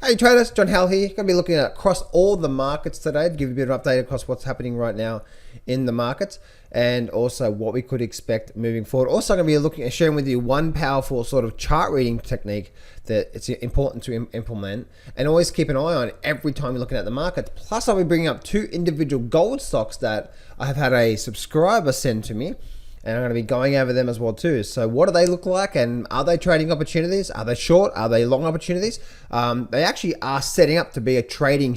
Hey traders, John Howell here. Going to be looking at across all the markets today to give you a bit of an update across what's happening right now in the markets and also what we could expect moving forward. Also going to be looking at sharing with you one powerful sort of chart reading technique that it's important to implement and always keep an eye on every time you're looking at the market. Plus I'll be bringing up two individual gold stocks that I have had a subscriber send to me. And I'm going to be going over them as well too. So what do they look like, and are they trading opportunities? Are they short? Are they long opportunities? They actually are setting up to be a trading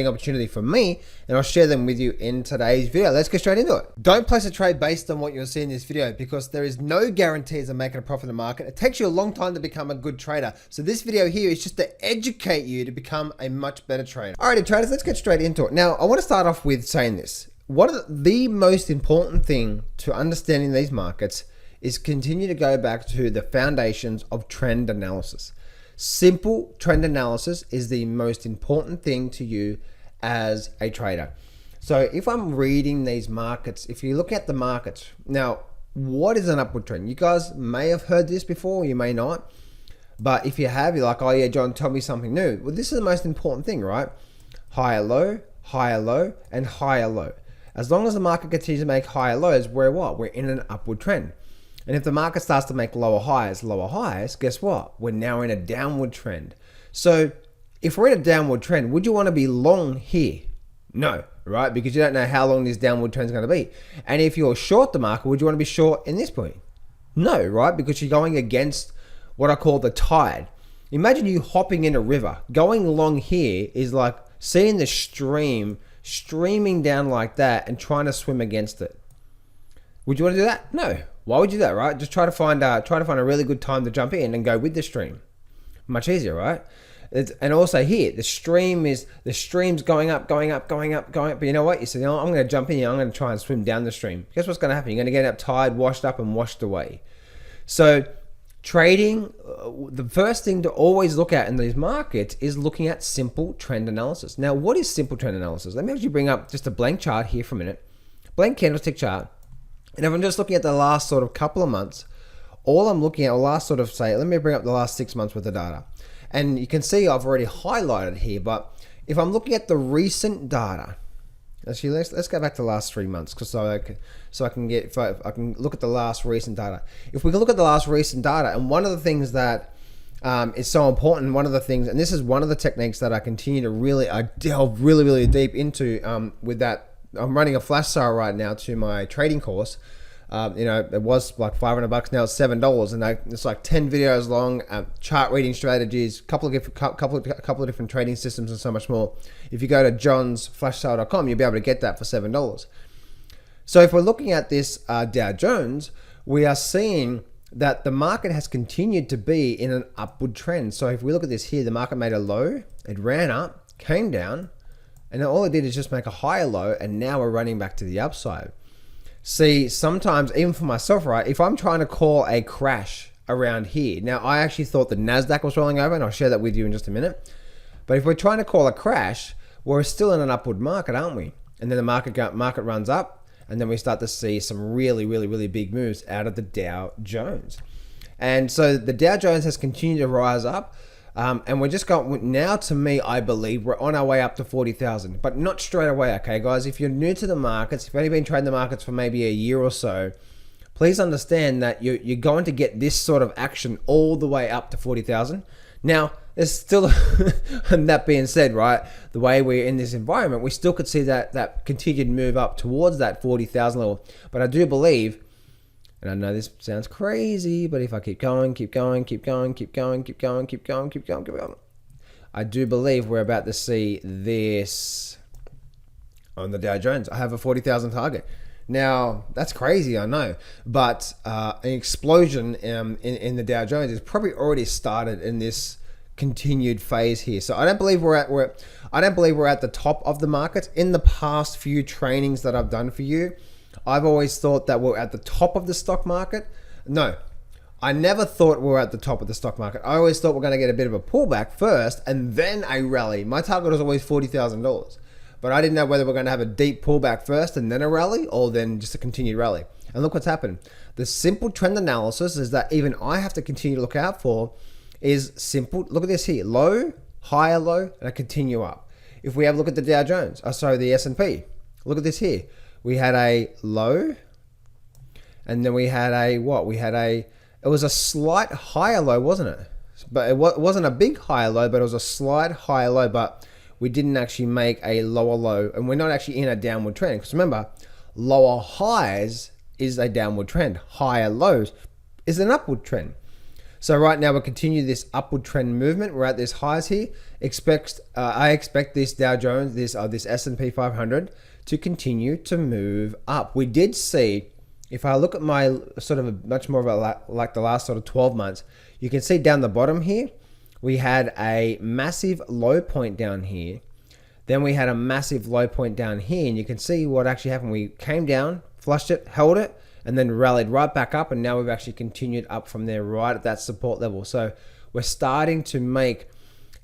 opportunity for me, and I'll share them with you in today's video. Let's get straight into it. Don't place a trade based on what you'll see in this video because there is no guarantees of making a profit in the market. It takes you a long time to become a good trader. So this video here is just to educate you to become a much better trader. Alrighty traders, let's get straight into it. Now I want to start off with saying this. One of the most important thing to understanding these markets is continue to go back to the foundations of trend analysis. Simple trend analysis is the most important thing to you as a trader. So if I'm reading these markets, if you look at the markets, now what is an upward trend? You guys may have heard this before, you may not. But if you have, you're like, oh yeah, John, tell me something new. Well, this is the most important thing, right? Higher low, and higher low. As long as the market continues to make higher lows, we're what? We're in an upward trend. And if the market starts to make lower highs, guess what? We're now in a downward trend. So if we're in a downward trend, would you want to be long here? No, right? Because you don't know how long this downward trend is going to be. And if you're short the market, would you want to be short in this point? No, right? Because you're going against what I call the tide. Imagine you hopping in a river. Going long here is like seeing the stream streaming down like that and trying to swim against it. Would you want to do that? No. Why would you do that, right? Just try to find a really good time to jump in and go with the stream. Much easier, right? And also here, the stream's going up. But you know what? You say, oh, I'm going to jump in here. I'm going to try and swim down the stream. Guess what's going to happen? You're going to get up tired, washed up, and washed away. So trading, the first thing to always look at in these markets is looking at simple trend analysis. Now, what is simple trend analysis? Let me actually bring up just a blank chart here for a minute. Blank candlestick chart. And if I'm just looking at the last sort of couple of months, all I'm looking at, let me bring up the last 6 months worth of data. And you can see I've already highlighted here, but if I'm looking at the recent data, actually, let's go back to the last 3 months, because I can look at the last recent data. If we can look at the last recent data, and one of the things that is so important, and this is one of the techniques that I continue to delve really deep into with that. I'm running a flash sale right now to my trading course. It was like $500, now it's $7, and it's like 10 videos long, chart reading strategies, couple of different trading systems, and so much more. If you go to johnsflashsale.com, you'll be able to get that for $7. So if we're looking at this Dow Jones, we are seeing that the market has continued to be in an upward trend. So if we look at this here, the market made a low, it ran up, came down, and all it did is just make a higher low, and now we're running back to the upside. See, sometimes, even for myself, right, if I'm trying to call a crash around here, now I actually thought the Nasdaq was rolling over, and I'll share that with you in just a minute. But if we're trying to call a crash, we're still in an upward market, aren't we? And then the market runs up, and then we start to see some really big moves out of the Dow Jones. And so the Dow Jones has continued to rise up. And we're just going now, to me, I believe we're on our way up to 40,000, but not straight away. Okay, guys, if you're new to the markets, if you've only been trading the markets for maybe a year or so, please understand that you're going to get this sort of action all the way up to 40,000. Now, there's still, and that being said, right, the way we're in this environment, we still could see that continued move up towards that 40,000 level. But I do believe, and I know this sounds crazy, but if I keep going, I do believe we're about to see this on the Dow Jones. I have a 40,000 target. Now, that's crazy, I know, but an explosion in the Dow Jones is probably already started in this continued phase here. So I don't believe we're at the top of the market. In the past few trainings that I've done for you, I've always thought that we're at the top of the stock market. No, I never thought we were at the top of the stock market. I always thought we're going to get a bit of a pullback first and then a rally. My target was always $40,000, but I didn't know whether we're going to have a deep pullback first and then a rally, or then just a continued rally. And look what's happened. The simple trend analysis is that even I have to continue to look out for is simple. Look at this here, low, higher low, and a continue up. If we have a look at the Dow Jones, the S&P, look at this here. We had a low, and then we had a what? It was a slight higher low, wasn't it? But it wasn't a big higher low, but it was a slight higher low, but we didn't actually make a lower low, and we're not actually in a downward trend. Because remember, lower highs is a downward trend. Higher lows is an upward trend. So right now we'll continue this upward trend movement. We're at this highs here. I expect this Dow Jones, this S&P 500 to continue to move up. We did see, if I look at my sort of much more of like the last sort of 12 months, you can see down the bottom here, we had a massive low point down here. Then we had a massive low point down here, and you can see what actually happened. We came down, flushed it, held it, and then rallied right back up, and now we've actually continued up from there right at that support level. So we're starting to make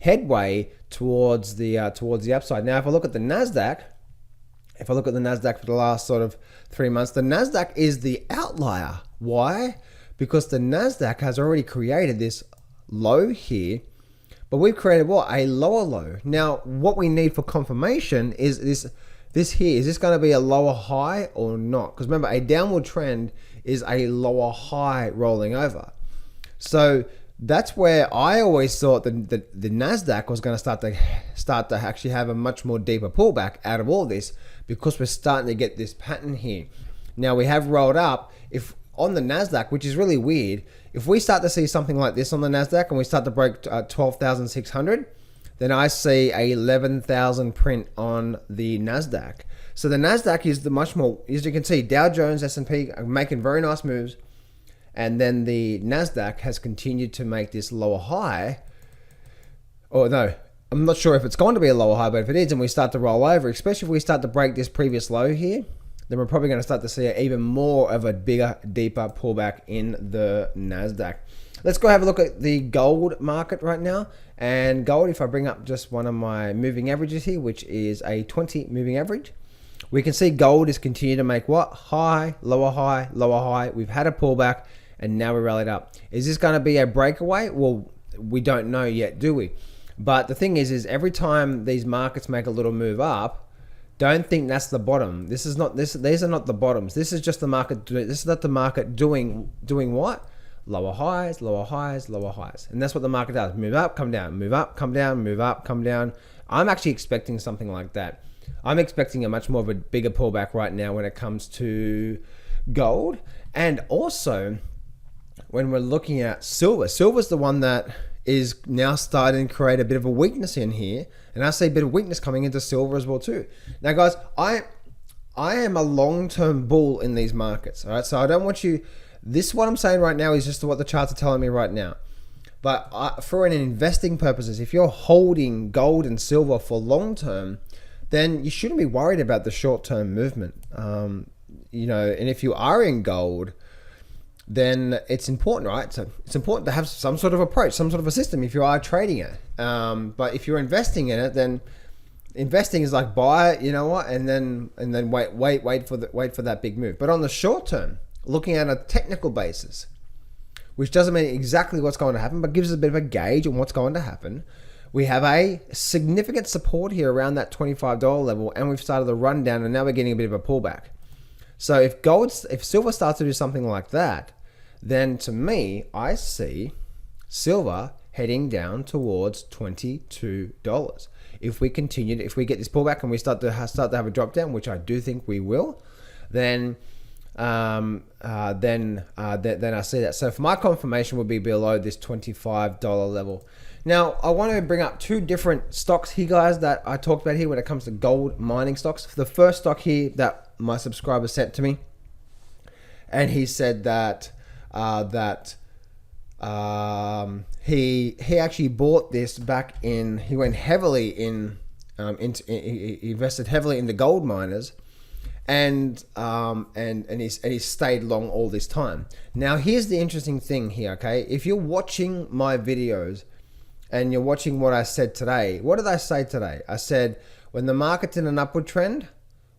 headway towards the upside. Now, if I look at the Nasdaq, for the last sort of 3 months, the Nasdaq is the outlier. Why? Because the Nasdaq has already created this low here, but we've created what? A lower low. Now, what we need for confirmation is this here. Is this going to be a lower high or not? Because remember, a downward trend is a lower high rolling over. So that's where I always thought that the Nasdaq was going to start to actually have a much more deeper pullback out of all this, because we're starting to get this pattern here. Now we have rolled up. If on the Nasdaq, which is really weird, if we start to see something like this on the Nasdaq and we start to break 12,600, then I see a 11,000 print on the Nasdaq. So the Nasdaq is the much more, as you can see, Dow Jones, S&P are making very nice moves, and then the Nasdaq has continued to make this lower high. Or no, I'm not sure if it's going to be a lower high, but if it is and we start to roll over, especially if we start to break this previous low here, then we're probably going to start to see even more of a bigger, deeper pullback in the Nasdaq. Let's go have a look at the gold market right now. And gold, if I bring up just one of my moving averages here, which is a 20 moving average, we can see gold is continuing to make what? High, lower high, lower high. We've had a pullback and now we rallied up. Is this going to be a breakaway? Well, we don't know yet, do we? But the thing is every time these markets make a little move up, don't think that's the bottom. These are not the bottoms. This is just the market. This is not the market doing what? Lower highs, lower highs, lower highs. And that's what the market does. Move up, come down, move up, come down, move up, come down. I'm actually expecting something like that. I'm expecting a much more of a bigger pullback right now when it comes to gold. And also, when we're looking at silver, silver's the one that is now starting to create a bit of a weakness in here. And I see a bit of weakness coming into silver as well too. Now guys, I am a long-term bull in these markets. All right, so I don't want you, what I'm saying right now is just what the charts are telling me right now. But for an investing purposes, if you're holding gold and silver for long-term, then you shouldn't be worried about the short-term movement. And if you are in gold, then it's important, right? So it's important to have some sort of approach, some sort of a system if you are trading it. But if you're investing in it, then investing is like buy it, and then wait for that big move. But on the short term, looking at a technical basis, which doesn't mean exactly what's going to happen, but gives us a bit of a gauge on what's going to happen. We have a significant support here around that $25 level, and we've started the rundown, and now we're getting a bit of a pullback. So if silver starts to do something like that, then to me, I see silver heading down towards $22. If we get this pullback and we start to have a drop down, which I do think we will, then I see that. So for my confirmation would be below this $25 level. Now, I want to bring up two different stocks here, guys, that I talked about here when it comes to gold mining stocks. The first stock here that my subscriber sent to me, and he said that he actually bought this back in. He went heavily he invested heavily in the gold miners, and he stayed long all this time. Now, here's the interesting thing here. Okay, if you're watching my videos and you're watching what I said today, what did I say today? I said when the market's in an upward trend,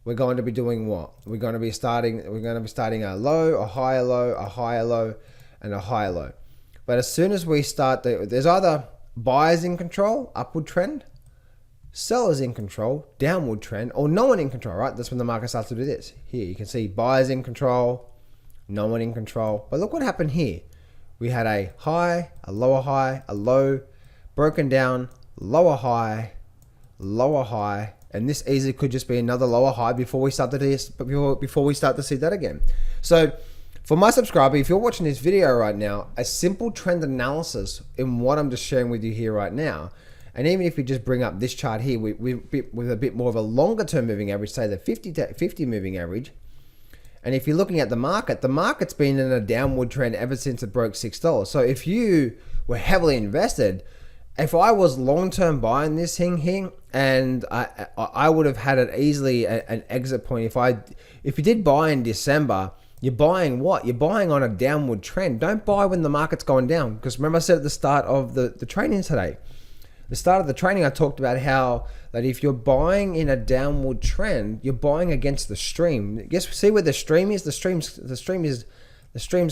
we're going to be doing what? We're going to be starting a low, a higher low, a higher low, and a higher low. But as soon as we start, there's either buyers in control, upward trend, sellers in control, downward trend, or no one in control, right? That's when the market starts to do this. Here you can see buyers in control, no one in control. But look what happened here. We had a high, a lower high, a low, broken down, lower high, and this easily could just be another lower high before we start to see that again. So for my subscriber, if you're watching this video right now, a simple trend analysis in what I'm just sharing with you here right now, and even if we just bring up this chart here with a bit more of a longer term moving average, say the 50 moving average, and if you're looking at the market's been in a downward trend ever since it broke $6. So if you were heavily invested, if I was long-term buying this thing here, and I would have had it easily an exit point. If you did buy in December, you're buying what? You're buying on a downward trend. Don't buy when the market's going down. Because remember I said at the start of the training today, the start of the training, I talked about how that if you're buying in a downward trend, you're buying against the stream. Guess see where the stream is? The stream's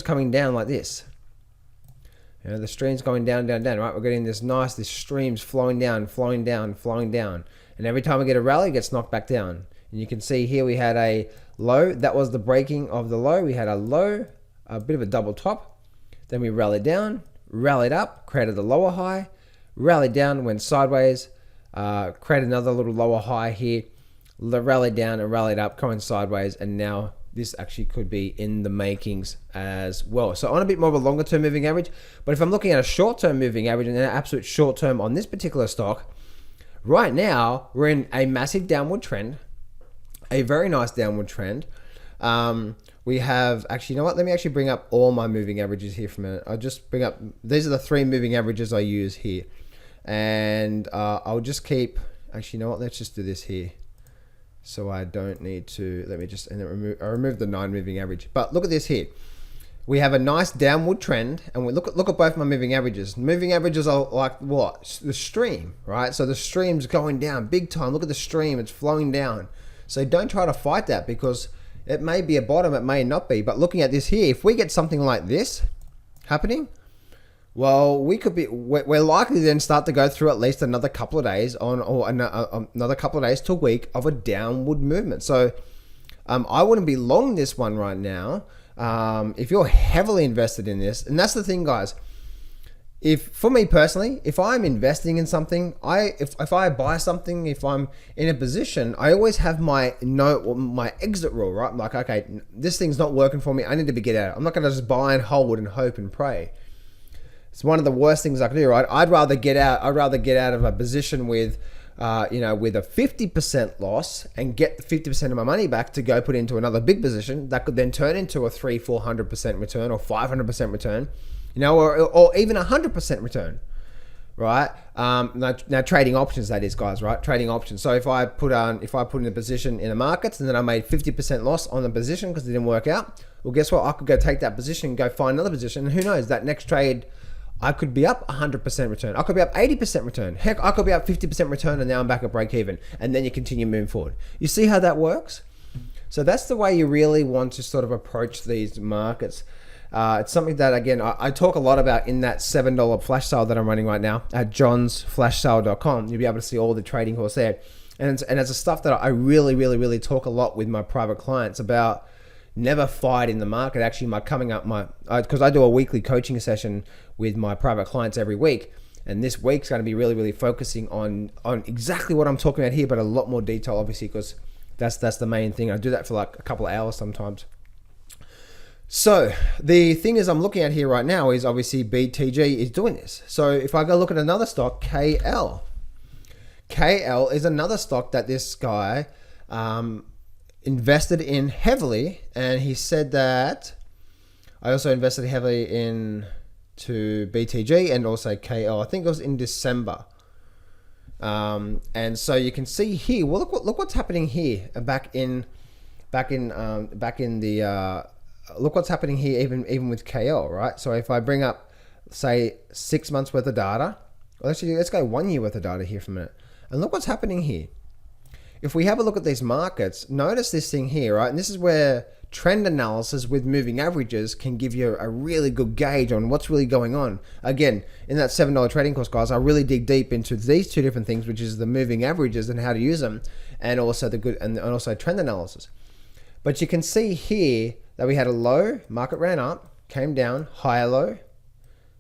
coming down like this. You know, the stream's going down, down, down, right? We're getting this stream's flowing down. And every time we get a rally, it gets knocked back down. And you can see here we had a low. That was the breaking of the low. We had a low, a bit of a double top. Then we rallied down, rallied up, created a lower high, rallied down, went sideways, created another little lower high here, rallied down and rallied up, going sideways, and now this actually could be in the makings as well. So on a bit more of a longer term moving average, but if I'm looking at a short term moving average and an absolute short term on this particular stock, right now we're in a massive downward trend, a very nice downward trend. We have actually, you know what? Let me actually bring up all my moving averages here for a minute. I'll just bring up, these are the 3 moving averages I use here. And I'll just keep, actually, you know what? Let's just do this here. So I don't need to, let me just, and then I remove the 9 moving average. But look at this here. We have a nice downward trend, and we look at both my moving averages. Moving averages are like what? The stream, right? So the stream's going down big time. Look at the stream, it's flowing down. So don't try to fight that, because it may be a bottom, it may not be. But looking at this here, if we get something like this happening, well, we're likely to then start to go through at least another couple of days another couple of days to a week of a downward movement. So I wouldn't be long this one right now. If you're heavily invested in this, and that's the thing, guys. For me personally, if I'm investing in something, if I buy something, if I'm in a position, I always have my exit rule, right? I'm like, okay, this thing's not working for me. I need to get out. I'm not going to just buy and hold and hope and pray. It's one of the worst things I can do, right? I'd rather get out of a position with, with a 50% loss and get the 50% of my money back to go put into another big position that could then turn into a 300-400% return or 500% return, or even 100% return, right? Now trading options, that is, guys, right? Trading options. So if I put in a position in the markets and then I made 50% loss on the position because it didn't work out, well, guess what? I could go take that position and go find another position, and who knows, that next trade, I could be up 100% return. I could be up 80% return. Heck, I could be up 50% return, and now I'm back at break even. And then you continue moving forward. You see how that works? So that's the way you really want to sort of approach these markets. It's something that, again, I talk a lot about in that $7 flash sale that I'm running right now at johnsflashsale.com. You'll be able to see all the trading course there. And it's a stuff that I really, really, really talk a lot with my private clients about. Never fight in the market. Actually, because I do a weekly coaching session with my private clients every week, and this week's going to be really, really focusing on exactly what I'm talking about here, but a lot more detail, obviously, because that's the main thing. I do that for like a couple of hours sometimes. So the thing is I'm looking at here right now is obviously BTG is doing this. So if I go look at another stock, KL is another stock that this guy invested in heavily, and he said that I also invested heavily into BTG and also KL. I think it was in December. And so you can see here. Well, look what's happening here. Look what's happening here. Even with KL, right? So if I bring up, say, 6 months worth of data, well, actually, let's go 1 year worth of data here for a minute, and look what's happening here. if we have a look at these markets, notice this thing here, right? And this is where trend analysis with moving averages can give you a really good gauge on what's really going on. Again, in that $7 trading course, guys, I really dig deep into these two different things, which is the moving averages and how to use them, and also the good and also trend analysis. But you can see here that we had a low, market ran up, came down, higher low,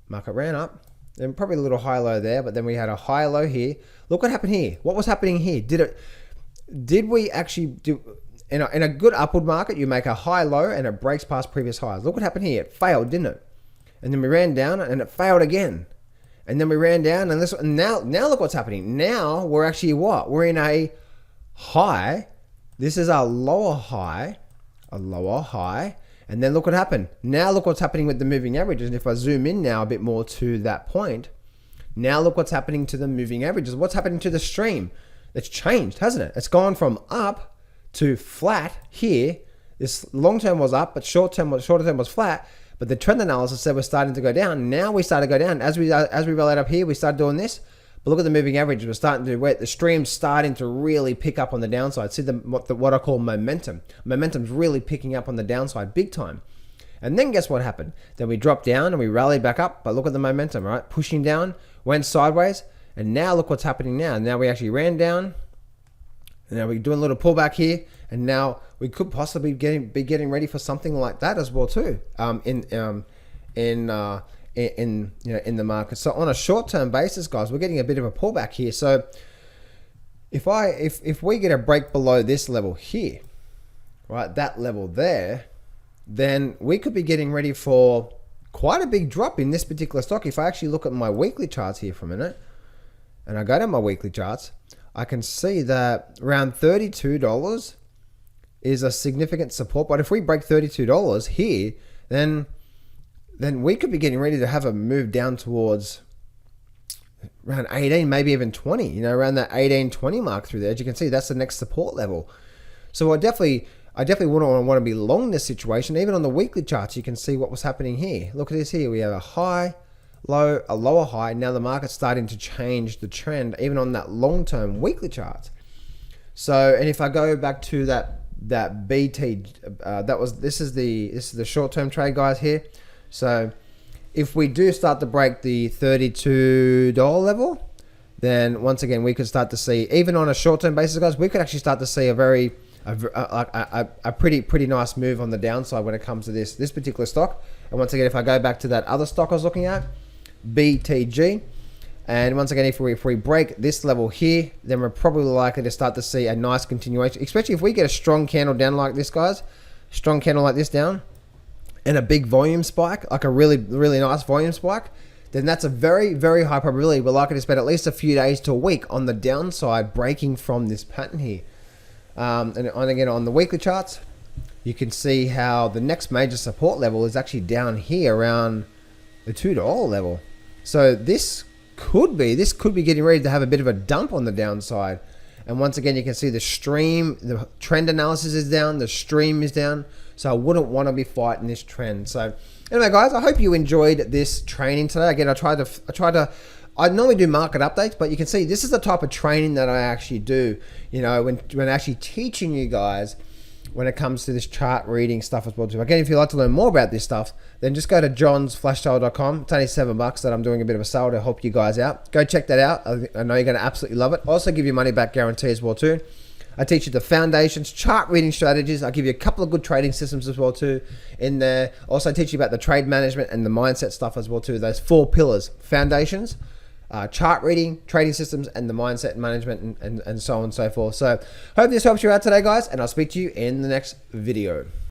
market ran up, and probably a little high low there, but then we had a higher low here. Look what happened here. What was happening here? Did we actually do in a good upward market? You make a high low and it breaks past previous highs. Look what happened here. It failed, didn't it? And then we ran down and it failed again. And then we ran down and now look what's happening. Now we're actually what? We're in a high. This is our lower high, and then look what happened. Now look what's happening with the moving averages. And if I zoom in now a bit more to that point, now look what's happening to the moving averages. What's happening to the stream? It's changed, hasn't it? It's gone from up to flat here. This long term was up, but shorter term was flat. But the trend analysis said we're starting to go down. Now we started to go down. As we rallied up here, we started doing this. But look at the moving average. We're starting to wait. The stream's starting to really pick up on the downside. See what I call momentum. Momentum's really picking up on the downside big time. And then guess what happened? Then we dropped down and we rallied back up. But look at the momentum, right? Pushing down, went sideways. And now look what's happening now. Now we actually ran down. And now we're doing a little pullback here. And now we could possibly be getting ready for something like that as well too. In the market. So on a short-term basis, guys, we're getting a bit of a pullback here. So if we get a break below this level here, right, that level there, then we could be getting ready for quite a big drop in this particular stock. If I actually look at my weekly charts here for a minute, and I go to my weekly charts, I can see that around $32 is a significant support. But if we break $32 here, then we could be getting ready to have a move down towards around 18, maybe even 20, around that 18, 20 mark through there. As you can see, that's the next support level. So I definitely wouldn't want to be long this situation. Even on the weekly charts, you can see what was happening here. Look at this here. We have a high, low, a lower high. Now the market's starting to change the trend, even on that long-term weekly chart. So, and if I go back to that BT, this is the short-term trade, guys, here. So if we do start to break the $32 level, then once again, we could start to see, even on a short-term basis, guys, we could actually start to see a pretty nice move on the downside when it comes to this particular stock. And once again, if I go back to that other stock I was looking at, BTG, and once again, if we break this level here, then we're probably likely to start to see a nice continuation, especially if we get a strong candle down like this, guys, strong candle like this down, and a big volume spike, like a really, really nice volume spike, then that's a very, very high probability we're likely to spend at least a few days to a week on the downside breaking from this pattern here. And again, on the weekly charts, you can see how the next major support level is actually down here around the $2 level. So this could be getting ready to have a bit of a dump on the downside. And once again, you can see the stream, the trend analysis is down, the stream is down. So I wouldn't want to be fighting this trend. So anyway, guys, I hope you enjoyed this training today. Again, I normally do market updates, but you can see this is the type of training that I actually do, when actually teaching you guys when it comes to this chart reading stuff as well too. Again, if you'd like to learn more about this stuff, then just go to johnsflashtale.com. It's only $7 that I'm doing a bit of a sale to help you guys out. Go check that out. I know you're going to absolutely love it. I also give you money back guarantee as well too. I teach you the foundations, chart reading strategies. I give you a couple of good trading systems as well too in there. Also teach you about the trade management and the mindset stuff as well too. Those 4 pillars: foundations, chart reading, trading systems, and the mindset management, and so on and so forth. So hope this helps you out today, guys, and I'll speak to you in the next video.